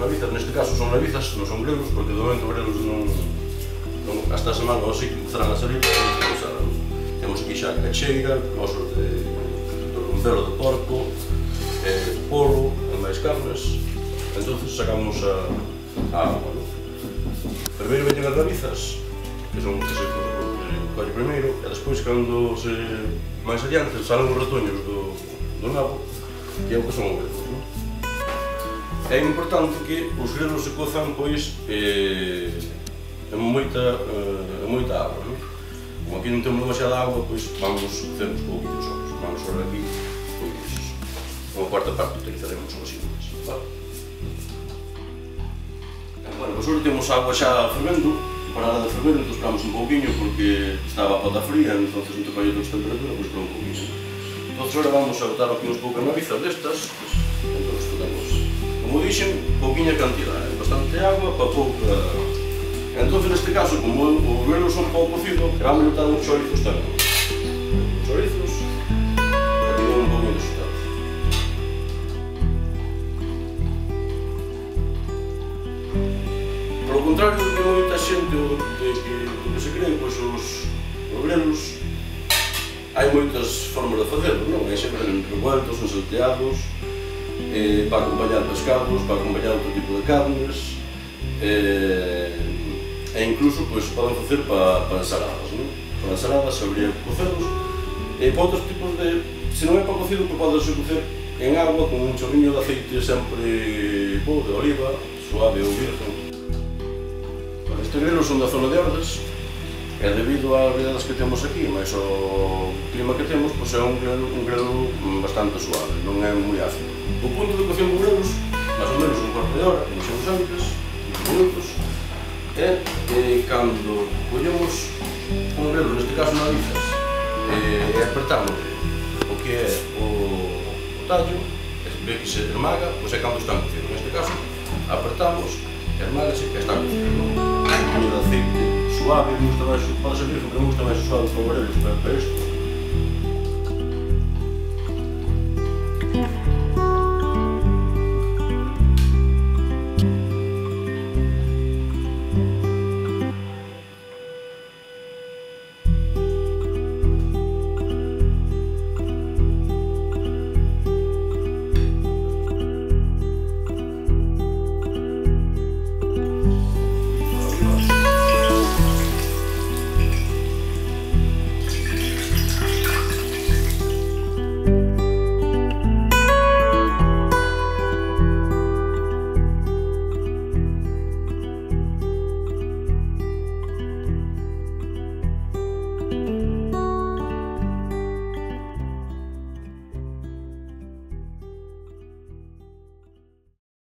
navizas, neste caso son navizas, non son grelos, porque de momento grelos non hasta a semana ou así comezarán a salir, temos aquí xa cacheira, osos de velo de porco, polo, e máis carnes, entonces sacamos a agua. Primeiro veñen as navizas, que son que se colle primeiro, e despois cando se máis adiante salen os retoños do nabo, que é o que son os grelos. É importante que os grelos se cozan pois en moita agua. Como aquí non temos demasiada agua, pois vamos cocer uns pouquitos ovos. Vamos sobre aquí, pois, unha cuarta parte utilizaremos os asinos. Bueno, pois hoxe temos agua xa fervendo, parada de ferver, entón esperamos un pouquinho porque estaba a pota fría, entón non te colle toda temperatura, pois esperamos un pouquinho. Entón agora vamos a botar aquí uns poucas navizas destas, entón podemos, como dixen, pouquinha cantidade, bastante agua para pouca. Entón, neste caso, como os grelos son pouco cocido, vamos botar uns chorizos tamén. Chorizos, aquí dou un pouquinho de sustancia. Por contrario do que moita xente do que se cree, pois os grelos hai moitas formas de facelo, non? Hai sempre en revueltos, en salteados, para acompañar pescados, para acompañar outro tipo de carnes, e incluso poden facer para ensaladas, non? Para ensaladas habría que cocelos, e para outros tipos de... Se non é para cocido, podes cocer en agua con un chorriño de aceite sempre de oliva, suave ou virgen. Estes grelos son da zona de Ordes, e debido ás variedades que temos aquí, máis o clima que temos, é un grelo bastante suave, non é moi ácido. O punto de cocción dos grelos, máis ou menos un cuarto de hora, que deixamos antes, 20 minutos, e cando collemos un grelo, neste caso navizas, e apertamos o que é o tallo, e ve que se esmaga, pois é cando están cocidos. Neste caso, apertamos, e esmagase que está cocido. Un pouquinho de aceite suave, me gusta máis, pode ser virgen, pero me gusta máis suave para o grelo, para isto.